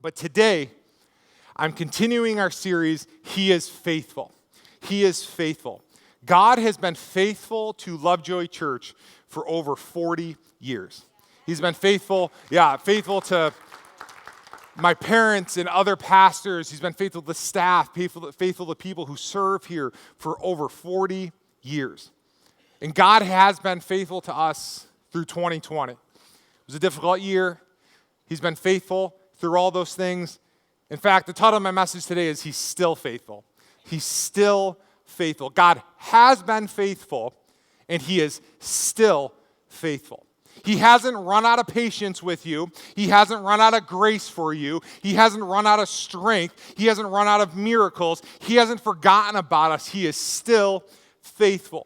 But today, I'm continuing our series, He is Faithful. He is faithful. God has been faithful to Lovejoy Church for over 40 years. He's been faithful to my parents and other pastors. He's been faithful to staff, faithful to people who serve here for over 40 years. And God has been faithful to us through 2020. It was a difficult year. He's been faithful through all those things. In fact, the title of my message today is He's Still Faithful. He's still faithful. God has been faithful, and He is still faithful. He hasn't run out of patience with you. He hasn't run out of grace for you. He hasn't run out of strength. He hasn't run out of miracles. He hasn't forgotten about us. He is still faithful.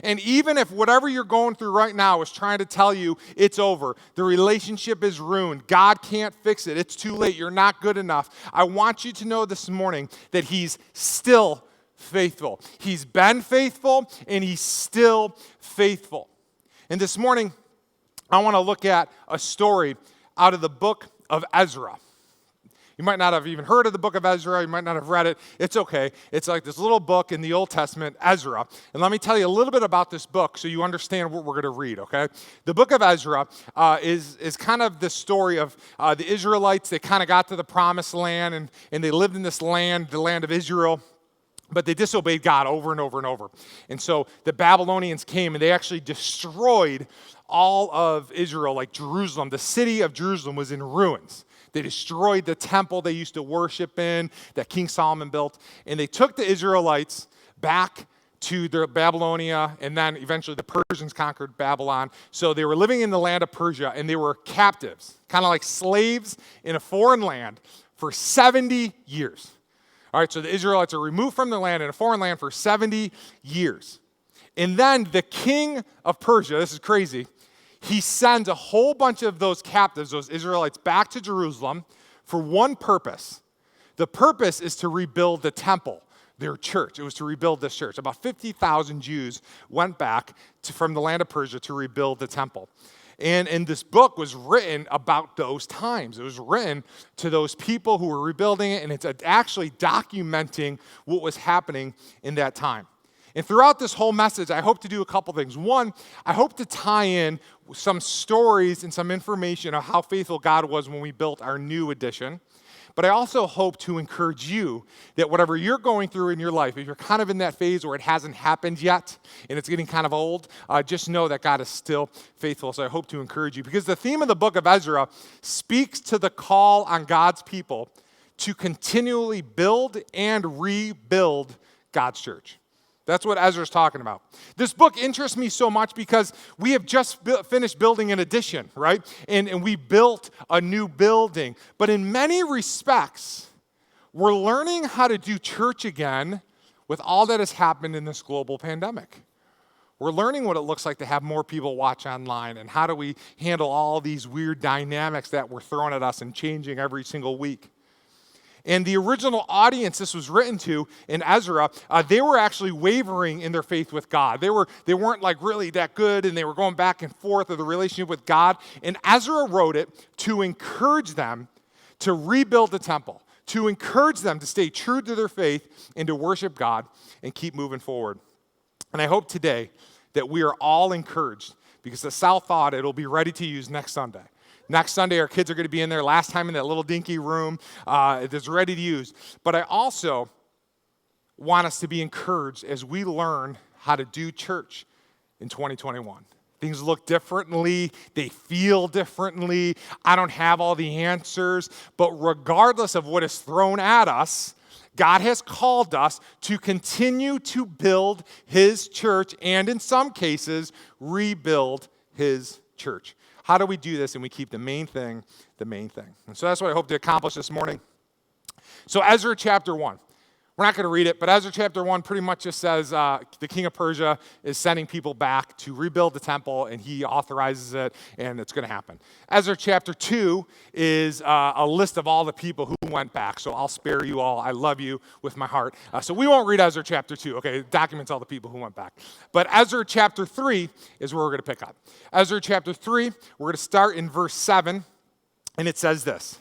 And even if whatever you're going through right now is trying to tell you it's over, the relationship is ruined, God can't fix it, it's too late, you're not good enough, I want you to know this morning that He's still faithful. He's been faithful, and He's still faithful. And this morning, I want to look at a story out of the book of Ezra. You might not have even heard of the book of Ezra. You might not have read it. It's okay. It's like this little book in the Old Testament, Ezra. And let me tell you a little bit about this book so you understand what we're going to read, okay? The book of Ezra is kind of the story of the Israelites. They kind of got to the promised land, and they lived in this land, the land of Israel. But they disobeyed God over and over and over. And so the Babylonians came, and they actually destroyed all of Israel, like Jerusalem. The city of Jerusalem was in ruins. They destroyed the temple they used to worship in, that King Solomon built. And they took the Israelites back to their Babylonia, and then eventually the Persians conquered Babylon. So they were living in the land of Persia, and they were captives, kind of like slaves in a foreign land for 70 years. All right, so the Israelites are removed from their land in a foreign land for 70 years. And then the king of Persia, this is crazy, he sends a whole bunch of those captives, those Israelites, back to Jerusalem for one purpose. The purpose is to rebuild the temple, their church. It was to rebuild this church. About 50,000 Jews went back from the land of Persia to rebuild the temple. And this book was written about those times. It was written to those people who were rebuilding it, and it's actually documenting what was happening in that time. And throughout this whole message, I hope to do a couple things. One, I hope to tie in some stories and some information of how faithful God was when we built our new edition. But I also hope to encourage you that whatever you're going through in your life, if you're kind of in that phase where it hasn't happened yet and it's getting kind of old, just know that God is still faithful. So I hope to encourage you, because the theme of the book of Ezra speaks to the call on God's people to continually build and rebuild God's church. That's what Ezra's talking about. This book interests me so much because we have just finished building an addition, right? And we built a new building. But in many respects, we're learning how to do church again with all that has happened in this global pandemic. We're learning what it looks like to have more people watch online, and how do we handle all these weird dynamics that were thrown at us and changing every single week. And the original audience this was written to in Ezra, they were actually wavering in their faith with God. They weren't like really that good, and they were going back and forth of the relationship with God. And Ezra wrote it to encourage them to rebuild the temple, to encourage them to stay true to their faith and to worship God and keep moving forward. And I hope today that we are all encouraged, because the South thought it'll be ready to use next Sunday. Next Sunday, our kids are going to be in there. Last time in that little dinky room that's ready to use. But I also want us to be encouraged as we learn how to do church in 2021. Things look differently. They feel differently. I don't have all the answers. But regardless of what is thrown at us, God has called us to continue to build His church, and in some cases, rebuild His church. How do we do this and we keep the main thing the main thing? And so that's what I hope to accomplish this morning. So Ezra chapter 1. We're not going to read it, but Ezra chapter 1 pretty much just says the king of Persia is sending people back to rebuild the temple, and he authorizes it, and it's going to happen. Ezra chapter 2 is a list of all the people who went back, so I'll spare you all. I love you with my heart. So we won't read Ezra chapter 2, okay? It documents all the people who went back. But Ezra chapter 3 is where we're going to pick up. Ezra chapter 3, we're going to start in verse 7, and it says this.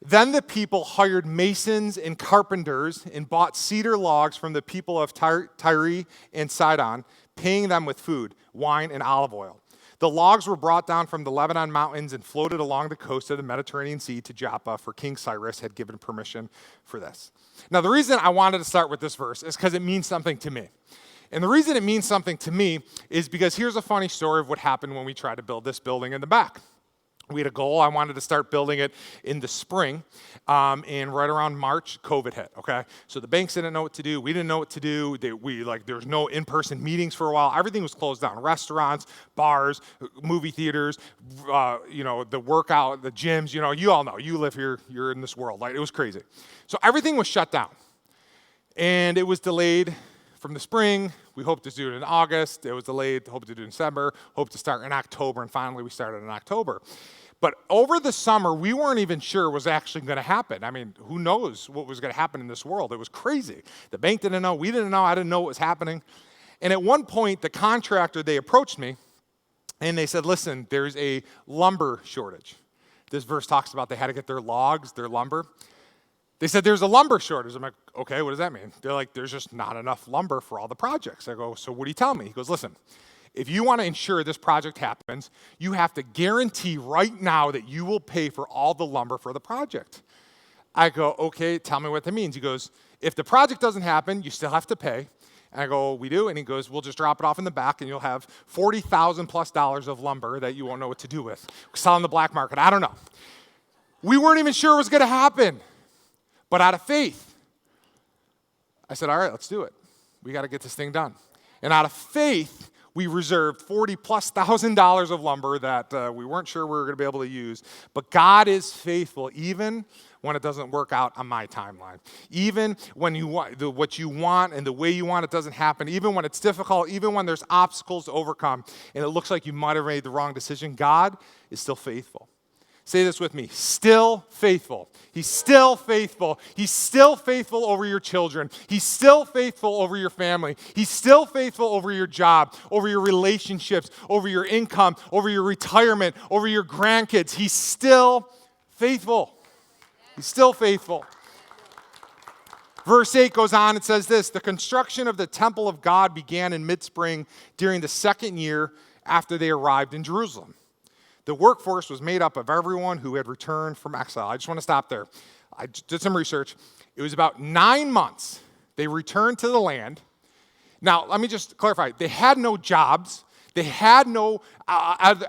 Then the people hired masons and carpenters and bought cedar logs from the people of Tyre and Sidon, paying them with food, wine, and olive oil. The logs were brought down from the Lebanon mountains and floated along the coast of the Mediterranean Sea to Joppa, for King Cyrus had given permission for this. Now, the reason I wanted to start with this verse is because it means something to me. And the reason it means something to me is because here's a funny story of what happened when we tried to build this building in the back. We had a goal. I wanted to start building it in the spring, and right around March, COVID hit, okay? So the banks didn't know what to do. We didn't know what to do. There was no in-person meetings for a while. Everything was closed down. Restaurants, bars, movie theaters, the workout, the gyms, you all know. You live here. You're in this world. It was crazy. So everything was shut down, and it was delayed from the spring. We hoped to do it in August. It was delayed. Hoped to do it in December. Hoped to start in October, and finally we started in October. But over the summer, we weren't even sure it was actually going to happen. I mean, who knows what was going to happen in this world? It was crazy. The bank didn't know. We didn't know. I didn't know what was happening. And at one point, the contractor, they approached me, and they said, listen, there's a lumber shortage. This verse talks about they had to get their logs, their lumber. They said, there's a lumber shortage. I'm like, okay, what does that mean? They're like, there's just not enough lumber for all the projects. I go, so what do you tell me? He goes, listen, if you want to ensure this project happens, you have to guarantee right now that you will pay for all the lumber for the project. I go, okay, tell me what that means. He goes, if the project doesn't happen, you still have to pay. And I go, we do? And he goes, we'll just drop it off in the back and you'll have $40,000+ of lumber that you won't know what to do with. Sell on the black market. I don't know. We weren't even sure it was going to happen. But out of faith, I said, all right, let's do it. We got to get this thing done. And out of faith, we reserved $40,000+ of lumber that we weren't sure we were going to be able to use. But God is faithful even when it doesn't work out on my timeline. Even when you want what you want and the way you want it doesn't happen. Even when it's difficult. Even when there's obstacles to overcome and it looks like you might have made the wrong decision. God is still faithful. Say this with me. Still faithful. He's still faithful. He's still faithful over your children. He's still faithful over your family. He's still faithful over your job, over your relationships, over your income, over your retirement, over your grandkids. He's still faithful. He's still faithful. Verse 8 goes on and says this, the construction of the temple of God began in mid-spring during the second year after they arrived in Jerusalem. The workforce was made up of everyone who had returned from exile. I just want to stop there. I did some research. It was about 9 months they returned to the land. Now, let me just clarify. They had no jobs. They had no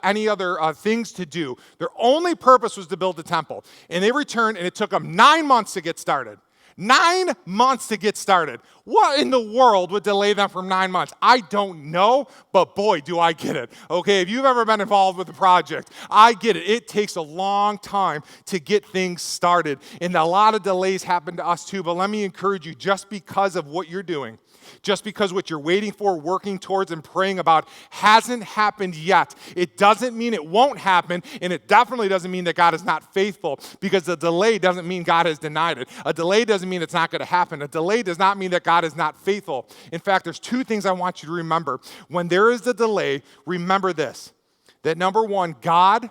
any other things to do. Their only purpose was to build the temple. And they returned, and it took them 9 months to get started. 9 months to get started. What in the world would delay them from 9 months? I don't know, but boy, do I get it. Okay, if you've ever been involved with a project, I get it. It takes a long time to get things started, and a lot of delays happen to us too, but let me encourage you, just because of what you're doing, just because what you're waiting for, working towards, and praying about hasn't happened yet, it doesn't mean it won't happen, and it definitely doesn't mean that God is not faithful, because a delay doesn't mean God has denied it. A delay doesn't mean it's not going to happen. A delay does not mean that God is not faithful. In fact, there's two things I want you to remember. When there is a delay, remember this, that number one, God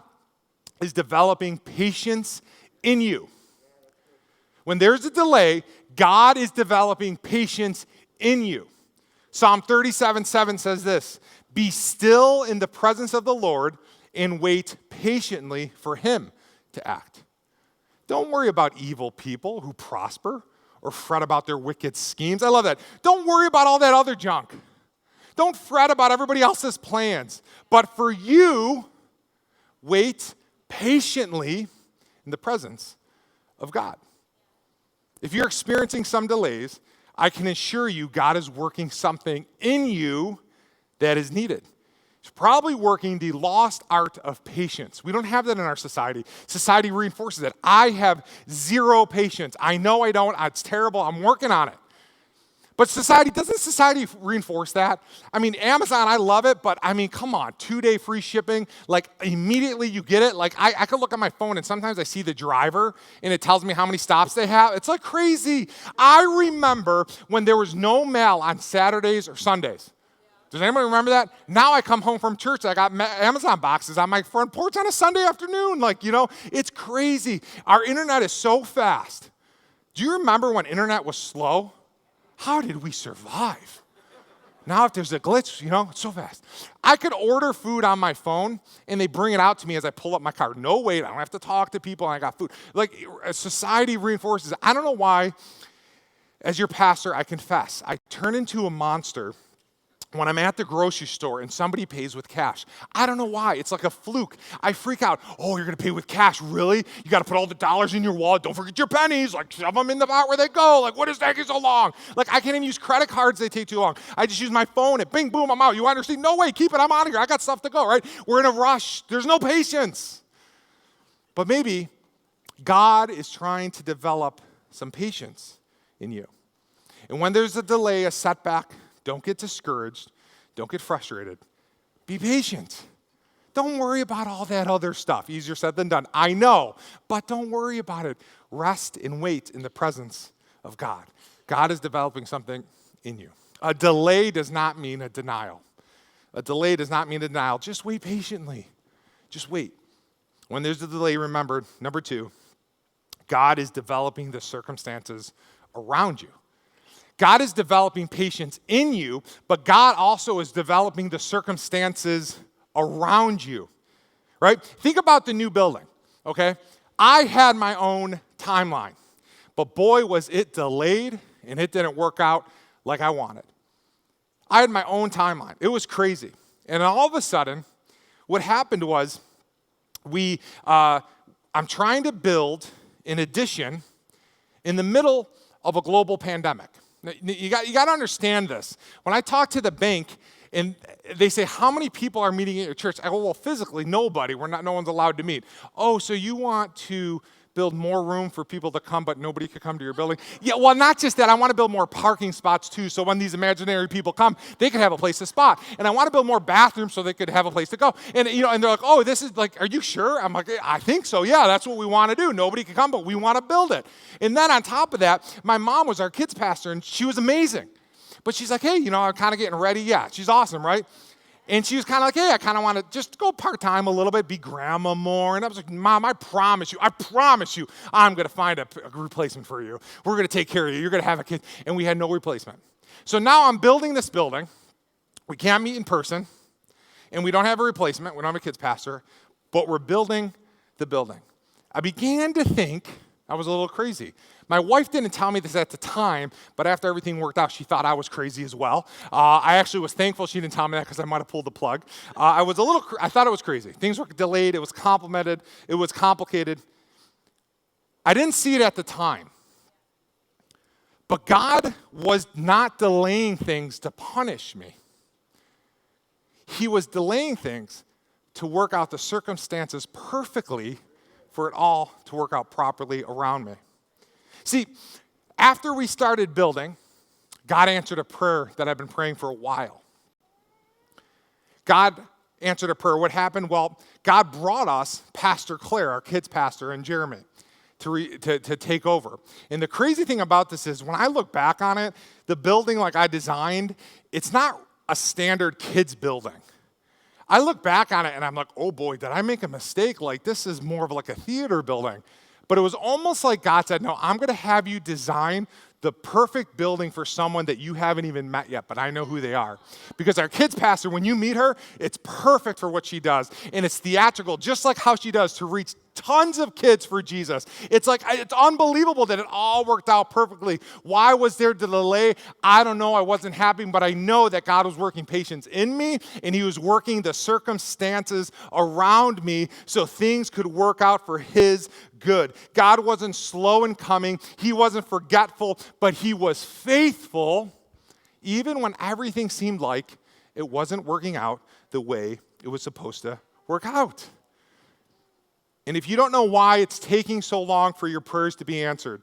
is developing patience in you. When there's a delay, God is developing patience in you. Psalm 37:7 says this, be still in the presence of the Lord and wait patiently for him to act. Don't worry about evil people who prosper or fret about their wicked schemes. I love that. Don't worry about all that other junk. Don't fret about everybody else's plans. But for you, wait patiently in the presence of God. If you're experiencing some delays, I can assure you God is working something in you that is needed. He's probably working the lost art of patience. We don't have that in our society. Society reinforces it. I have zero patience. I know I don't. It's terrible. I'm working on it. But doesn't society reinforce that? I mean, Amazon, I love it, but I mean, come on, 2-day free shipping, like immediately you get it. Like I could look at my phone and sometimes I see the driver and it tells me how many stops they have. It's like crazy. I remember when there was no mail on Saturdays or Sundays. Does anybody remember that? Now I come home from church, I got Amazon boxes on my front porch on a Sunday afternoon. It's crazy. Our internet is so fast. Do you remember when internet was slow? How did we survive? Now if there's a glitch, it's so fast. I could order food on my phone, and they bring it out to me as I pull up my car. No wait, I don't have to talk to people, and I got food. Society reinforces it. I don't know why, as your pastor, I confess, I turn into a monster when I'm at the grocery store and somebody pays with cash. I don't know why. It's like a fluke. I freak out. Oh, you're going to pay with cash? Really? You got to put all the dollars in your wallet. Don't forget your pennies. Shove them in the pot where they go. What is taking so long? I can't even use credit cards. They take too long. I just use my phone and bing, boom, I'm out. You understand? No way. Keep it. I'm out of here. I got stuff to go, right? We're in a rush. There's no patience. But maybe God is trying to develop some patience in you. And when there's a delay, a setback, don't get discouraged. Don't get frustrated. Be patient. Don't worry about all that other stuff. Easier said than done. I know, but don't worry about it. Rest and wait in the presence of God. God is developing something in you. A delay does not mean a denial. A delay does not mean a denial. Just wait patiently. Just wait. When there's a delay, remember, number 2, God is developing the circumstances around you. God is developing patience in you, but God also is developing the circumstances around you, right? Think about the new building, okay? I had my own timeline, but boy, was it delayed, and it didn't work out like I wanted. I had my own timeline. It was crazy. And all of a sudden, what happened was I'm trying to build an addition in the middle of a global pandemic. You got to understand this. When I talk to the bank and they say, how many people are meeting at your church? I go, well, physically, nobody. No one's allowed to meet. Oh, so you want to build more room for people to come, but nobody could come to your building? Yeah, well, not just that. I want to build more parking spots, too, so when these imaginary people come, they could have a place to spot. And I want to build more bathrooms so they could have a place to go. And, and they're like, oh, this is are you sure? I'm like, I think so. Yeah, that's what we want to do. Nobody can come, but we want to build it. And then on top of that, my mom was our kids pastor, and she was amazing. But she's like, hey, I'm kind of getting ready. Yeah, she's awesome, right? And she was kind of like, hey, I kind of want to just go part-time a little bit, be grandma more. And I was like, Mom, I promise you, I'm going to find a replacement for you. We're going to take care of you. You're going to have a kid. And we had no replacement. So now I'm building this building. We can't meet in person. And we don't have a replacement. We don't have a kids pastor. But we're building the building. I began to think I was a little crazy. My wife didn't tell me this at the time, but after everything worked out, she thought I was crazy as well. I actually was thankful she didn't tell me that because I might have pulled the plug. I thought it was crazy. Things were delayed. It was complicated. It was complicated. I didn't see it at the time. But God was not delaying things to punish me. He was delaying things to work out the circumstances perfectly for it all to work out properly around me. See, after we started building, God answered a prayer that I've been praying for a while. God answered a prayer. What happened? Well, God brought us Pastor Claire, our kids pastor, and Jeremy to take over. And the crazy thing about this is when I look back on it, the building like I designed, it's not a standard kids building. I look back on it and I'm like, oh boy, did I make a mistake? This is more of like a theater building. But it was almost like God said, no, I'm going to have you design the perfect building for someone that you haven't even met yet, but I know who they are. Because our kids pastor, when you meet her, it's perfect for what she does. And it's theatrical, just like how she does to reach tons of kids for Jesus. It's unbelievable that it all worked out perfectly. Why was there the delay? I don't know. I wasn't happy, but I know that God was working patience in me, and he was working the circumstances around me so things could work out for his good. God wasn't slow in coming. He wasn't forgetful, but he was faithful even when everything seemed like it wasn't working out the way it was supposed to work out. And if you don't know why it's taking so long for your prayers to be answered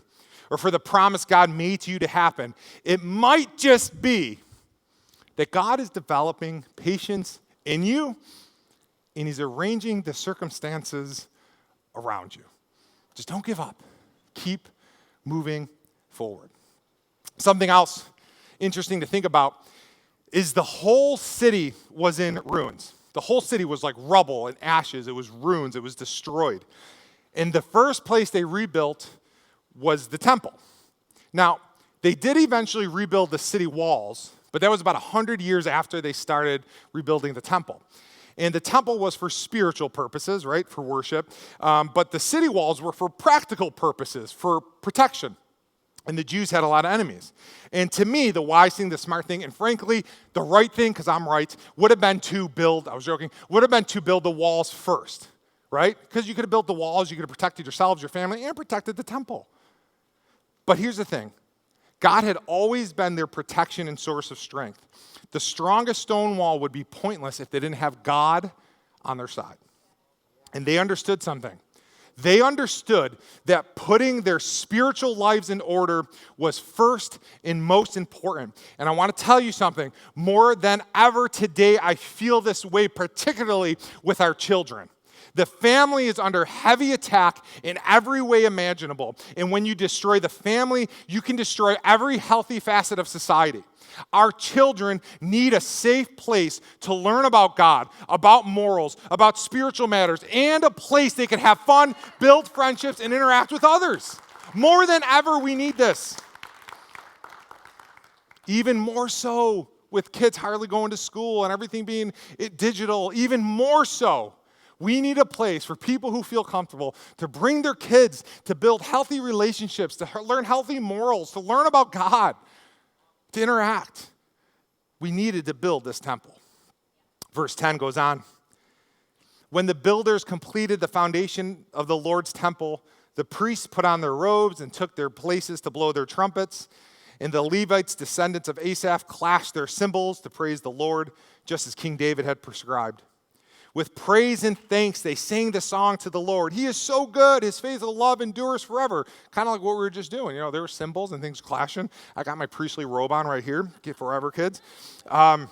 or for the promise God made to you to happen, it might just be that God is developing patience in you and he's arranging the circumstances around you. Just don't give up. Keep moving forward. Something else interesting to think about is the whole city was in ruins. The whole city was like rubble and ashes. It was ruins. It was destroyed. And the first place they rebuilt was the temple. Now, they did eventually rebuild the city walls, but that was about 100 years after they started rebuilding the temple. And the temple was for spiritual purposes, right, for worship. But the city walls were for practical purposes, for protection. And the Jews had a lot of enemies. And to me, the wise thing, the smart thing, and frankly, the right thing, because I'm right, would have been to build, I was joking, would have been to build the walls first, right? Because you could have built the walls, you could have protected yourselves, your family, and protected the temple. But here's the thing. God had always been their protection and source of strength. The strongest stone wall would be pointless if they didn't have God on their side. And they understood something. They understood that putting their spiritual lives in order was first and most important. And I want to tell you something. More than ever today, I feel this way, particularly with our children. The family is under heavy attack in every way imaginable. And when you destroy the family, you can destroy every healthy facet of society. Our children need a safe place to learn about God, about morals, about spiritual matters, and a place they can have fun, build friendships, and interact with others. More than ever, we need this. Even more so with kids hardly going to school and everything being digital, even more so. We need a place for people who feel comfortable to bring their kids to build healthy relationships, to learn healthy morals, to learn about God, to interact. We needed to build this temple. Verse 10 goes on. When the builders completed the foundation of the Lord's temple, the priests put on their robes and took their places to blow their trumpets. And the Levites, descendants of Asaph, clashed their cymbals to praise the Lord, just as King David had prescribed. With praise and thanks, they sang the song to the Lord. He is so good. His faithful love endures forever. Kind of like what we were just doing. You know, there were cymbals and things clashing. I got my priestly robe on right here. Get forever, kids. I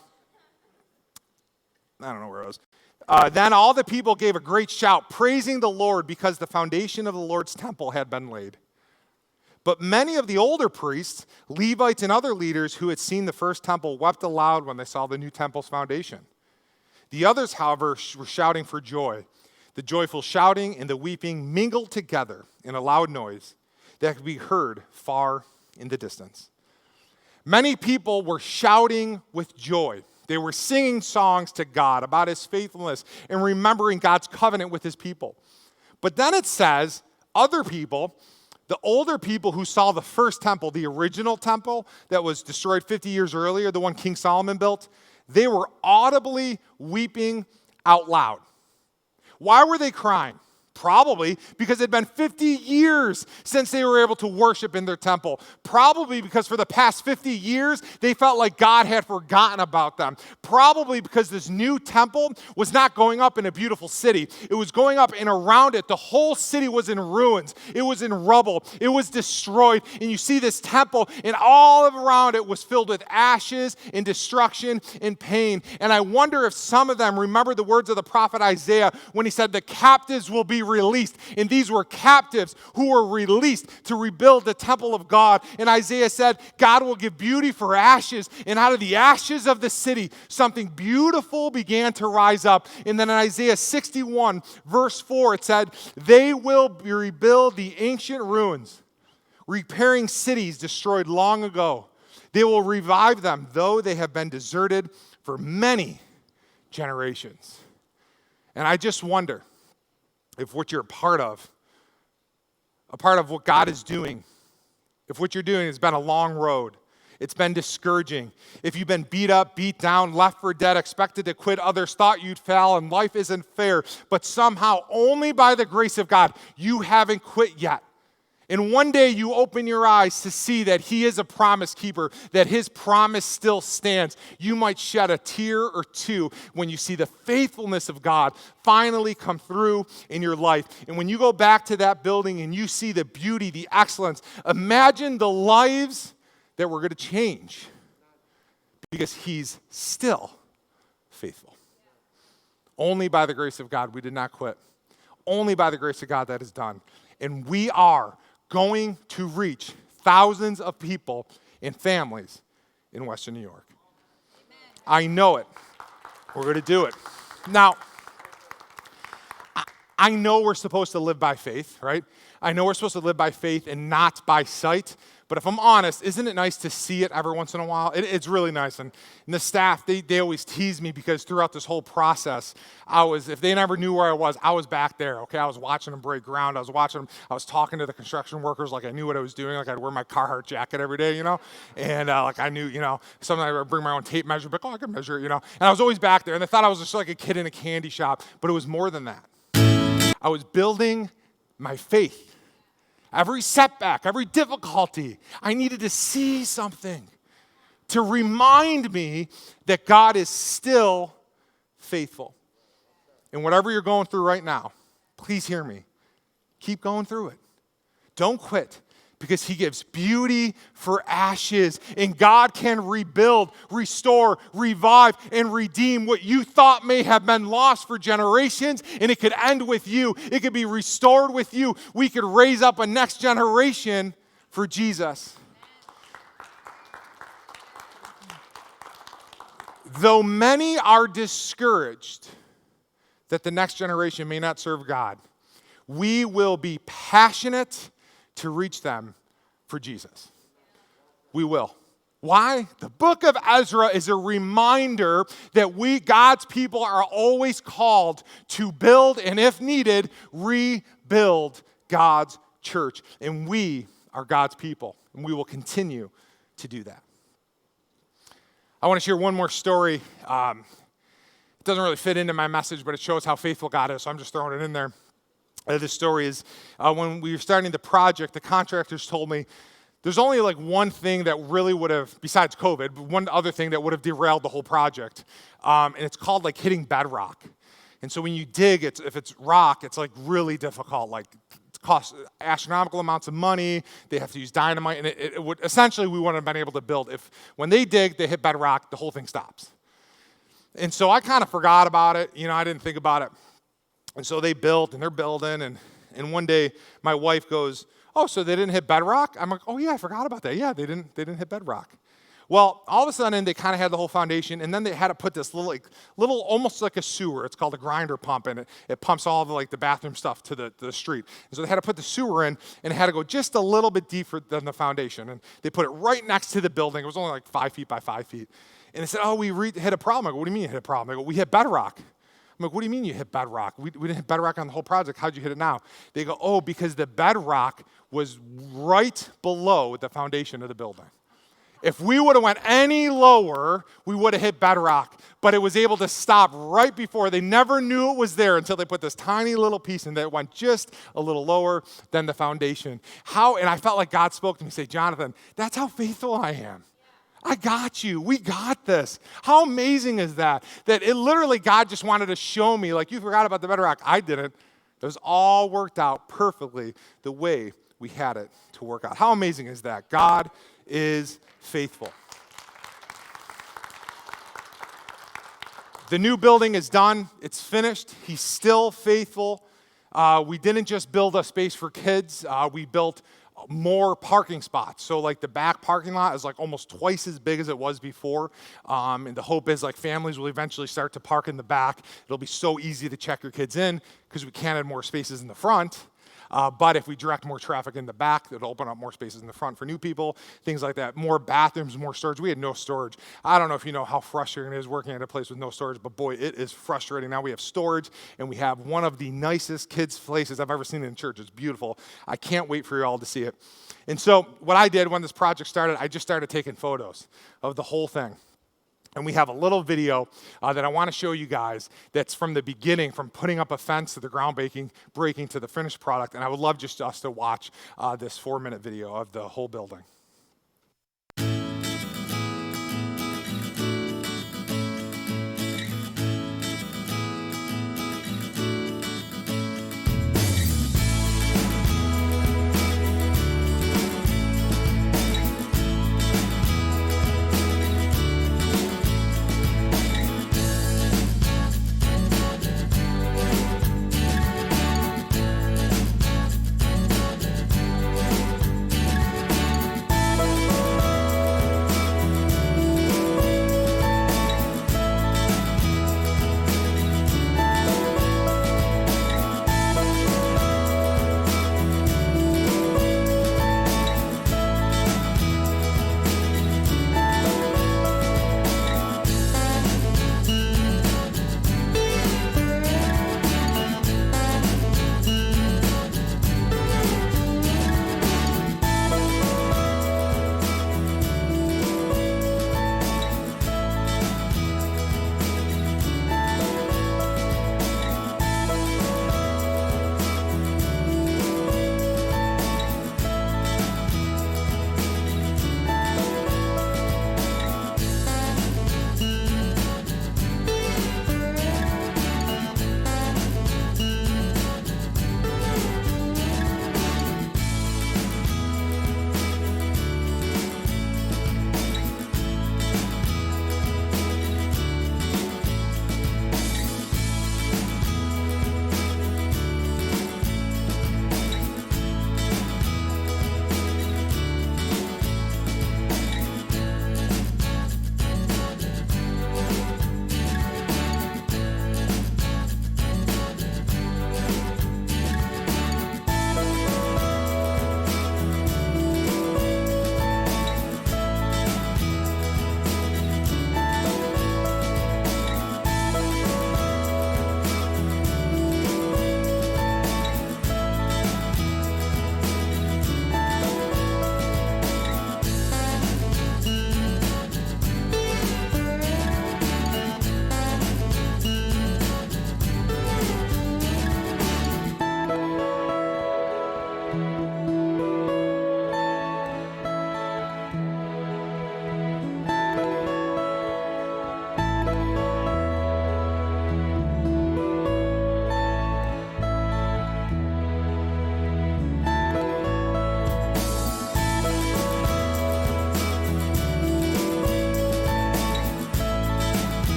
don't know where it was. Then all the people gave a great shout, praising the Lord because the foundation of the Lord's temple had been laid. But many of the older priests, Levites, and other leaders who had seen the first temple wept aloud when they saw the new temple's foundation. The others, however, were shouting for joy. The joyful shouting and the weeping mingled together in a loud noise that could be heard far in the distance. Many people were shouting with joy. They were singing songs to God about his faithfulness and remembering God's covenant with his people. But then it says, other people, the older people who saw the first temple, the original temple that was destroyed 50 years earlier, the one King Solomon built, they were audibly weeping out loud. Why were they crying? Probably because it had been 50 years since they were able to worship in their temple. Probably because for the past 50 years, they felt like God had forgotten about them. Probably because this new temple was not going up in a beautiful city. It was going up, and around it, the whole city was in ruins. It was in rubble. It was destroyed. And you see this temple, and all around it was filled with ashes and destruction and pain. And I wonder if some of them remember the words of the prophet Isaiah when he said, the captives will be released. And these were captives who were released to rebuild the temple of God. And Isaiah said, God will give beauty for ashes. And out of the ashes of the city, something beautiful began to rise up. And then in Isaiah 61, verse 4, it said, they will rebuild the ancient ruins, repairing cities destroyed long ago. They will revive them, though they have been deserted for many generations. And I just wonder, if what you're a part of what God is doing, if what you're doing has been a long road, it's been discouraging, if you've been beat up, beat down, left for dead, expected to quit, others thought you'd fail, and life isn't fair, but somehow only by the grace of God, you haven't quit yet. And one day you open your eyes to see that he is a promise keeper, that his promise still stands. You might shed a tear or two when you see the faithfulness of God finally come through in your life. And when you go back to that building and you see the beauty, the excellence, imagine the lives that we're going to change because he's still faithful. Only by the grace of God we did not quit. Only by the grace of God that is done. And we are going to reach thousands of people and families in Western New York. I know it. We're going to do it. Now, I know we're supposed to live by faith, right? I know we're supposed to live by faith and not by sight. But if I'm honest, isn't it nice to see it every once in a while? It's really nice. And the staff, they always tease me because throughout this whole process, if they never knew where I was back there, okay? I was watching them break ground. I was talking to the construction workers like I knew what I was doing. Like I'd wear my Carhartt jacket every day, And like I knew, sometimes I would bring my own tape measure, but I could measure it, And I was always back there. And they thought I was just like a kid in a candy shop. But it was more than that. I was building my faith. Every setback, every difficulty, I needed to see something to remind me that God is still faithful. And whatever you're going through right now, please hear me. Keep going through it. Don't quit, because he gives beauty for ashes, and God can rebuild, restore, revive, and redeem what you thought may have been lost for generations, and it could end with you. It could be restored with you. We could raise up a next generation for Jesus. Though many are discouraged that the next generation may not serve God, we will be passionate to reach them for Jesus. We will. Why? The book of Ezra is a reminder that God's people, are always called to build, and if needed, rebuild God's church. And we are God's people, and we will continue to do that. I want to share one more story. It doesn't really fit into my message, but it shows how faithful God is, so I'm just throwing it in there. This story is when we were starting the project, the contractors told me there's only like one thing that really would have, besides COVID, but one other thing that would have derailed the whole project. And it's called like hitting bedrock. And so when you dig, if it's rock, it's like really difficult. Like it costs astronomical amounts of money. They have to use dynamite. And it would, essentially, we wouldn't have been able to build. When they dig, they hit bedrock, the whole thing stops. And so I kind of forgot about it. I didn't think about it. And so they built, and they're building, and one day my wife goes, "Oh, so they didn't hit bedrock?" I'm like, "Oh yeah, I forgot about that. Yeah, they didn't hit bedrock." Well, all of a sudden they kind of had the whole foundation, and then they had to put this little almost like a sewer. It's called a grinder pump, and it pumps all the bathroom stuff to the street. And so they had to put the sewer in, and it had to go just a little bit deeper than the foundation. And they put it right next to the building. It was only like 5 feet by 5 feet. And they said, "Oh, we hit a problem." I go, "What do you mean you hit a problem?" I go, "We hit bedrock." I'm like, "What do you mean you hit bedrock? We didn't hit bedrock on the whole project. How'd you hit it now?" They go, "Oh, because the bedrock was right below the foundation of the building. If we would have went any lower, we would have hit bedrock. But it was able to stop right before. They never knew it was there until they put this tiny little piece in that went just a little lower than the foundation." And I felt like God spoke to me and said, "Jonathan, that's how faithful I am. I got you. We got this." How amazing is that? That it literally, God just wanted to show me, like, you forgot about the bedrock. I didn't. It was all worked out perfectly the way we had it to work out. How amazing is that? God is faithful. The new building is done. It's finished. He's still faithful. We didn't just build a space for kids. We built more parking spots. So like the back parking lot is like almost twice as big as it was before. And the hope is like families will eventually start to park in the back. It'll be so easy to check your kids in because we can't add more spaces in the front. But if we direct more traffic in the back, it'll open up more spaces in the front for new people, things like that. More bathrooms, more storage. We had no storage. I don't know if you know how frustrating it is working at a place with no storage, but boy, it is frustrating. Now we have storage, and we have one of the nicest kids' places I've ever seen in church. It's beautiful. I can't wait for you all to see it. And so what I did when this project started, I just started taking photos of the whole thing. And we have a little video that I want to show you guys that's from the beginning, from putting up a fence to the ground breaking to the finished product. And I would love just us to watch this 4-minute video of the whole building.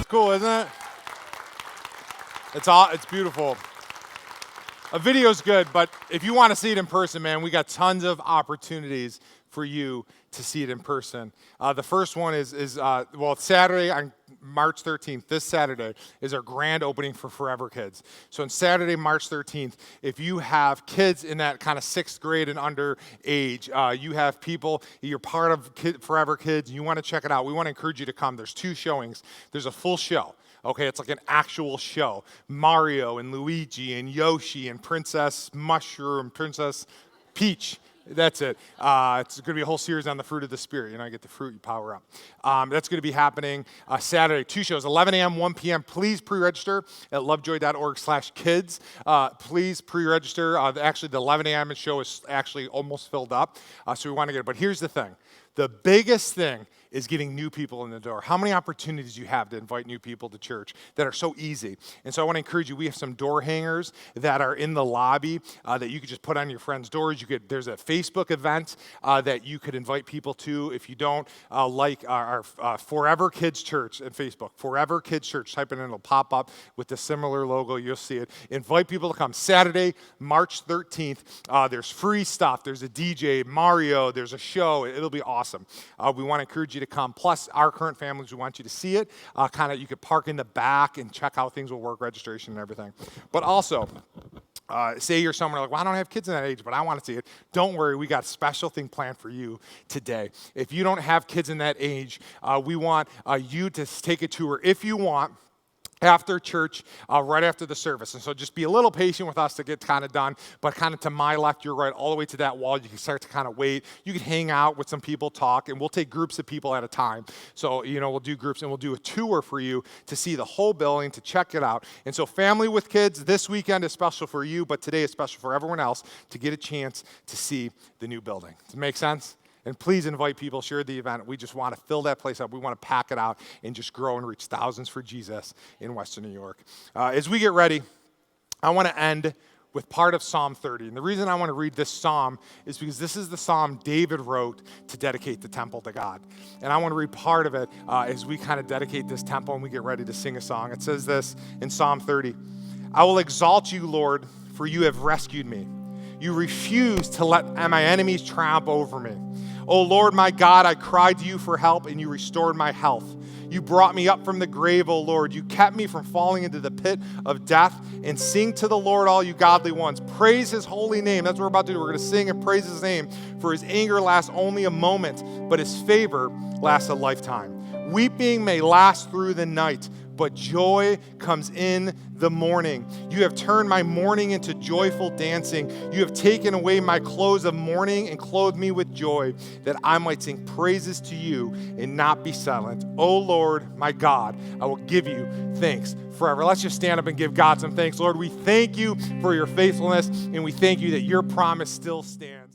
cool, isn't it? It's beautiful. A video's good, but if you want to see it in person, man, we got tons of opportunities for you to see it in person. The first one is Saturday on March 13th. This Saturday is our grand opening for Forever Kids. So on Saturday, March 13th, if you have kids in that kind of 6th grade and under age, you have people, you're part of Forever Kids, you want to check it out, we want to encourage you to come. There's 2 showings. There's a full show. Okay, it's like an actual show. Mario and Luigi and Yoshi and Princess Mushroom, Princess Peach. That's it. It's going to be a whole series on the fruit of the Spirit. You know, you get the fruit, you power up. That's going to be happening Saturday. 2 shows, 11 a.m., 1 p.m. Please pre-register at lovejoy.org/kids. Please pre-register. Actually, the 11 a.m. show is actually almost filled up, so we want to get it. But here's the thing. The biggest thing is getting new people in the door. How many opportunities do you have to invite new people to church that are so easy? And so I want to encourage you, we have some door hangers that are in the lobby that you could just put on your friends' doors. There's a Facebook event that you could invite people to. If you don't like our Forever Kids Church at Facebook, Forever Kids Church, type it in, it'll pop up with the similar logo, you'll see it. Invite people to come. Saturday, March 13th, there's free stuff. There's a DJ, Mario, there's a show. It'll be awesome. We want to encourage you to come. Plus, our current families, we want you to see it. You could park in the back and check how things will work, registration and everything. But also, say you're someone like, well, I don't have kids in that age, but I want to see it. Don't worry, we got a special thing planned for you today. If you don't have kids in that age, we want you to take a tour if you want. After church, right after the service. And so just be a little patient with us to get kind of done, but kind of to my left, your right, all the way to that wall, you can start to kind of wait. You can hang out with some people, talk, and we'll take groups of people at a time. So, we'll do groups, and we'll do a tour for you to see the whole building, to check it out. And so family with kids, this weekend is special for you, but today is special for everyone else to get a chance to see the new building. Does it make sense? And please invite people, share the event. We just want to fill that place up. We want to pack it out and just grow and reach thousands for Jesus in Western New York. As we get ready, I want to end with part of Psalm 30. And the reason I want to read this psalm is because this is the psalm David wrote to dedicate the temple to God. And I want to read part of it as we kind of dedicate this temple and we get ready to sing a song. It says this in Psalm 30. I will exalt you, Lord, for you have rescued me. You refuse to let my enemies triumph over me. O Lord, my God, I cried to you for help, and you restored my health. You brought me up from the grave, O Lord. You kept me from falling into the pit of death. And sing to the Lord, all you godly ones. Praise his holy name. That's what we're about to do. We're going to sing and praise his name. For his anger lasts only a moment, but his favor lasts a lifetime. Weeping may last through the night, but joy comes in the morning. You have turned my mourning into joyful dancing. You have taken away my clothes of mourning and clothed me with joy, that I might sing praises to you and not be silent. O Lord, my God, I will give you thanks forever. Let's just stand up and give God some thanks. Lord, we thank you for your faithfulness, and we thank you that your promise still stands.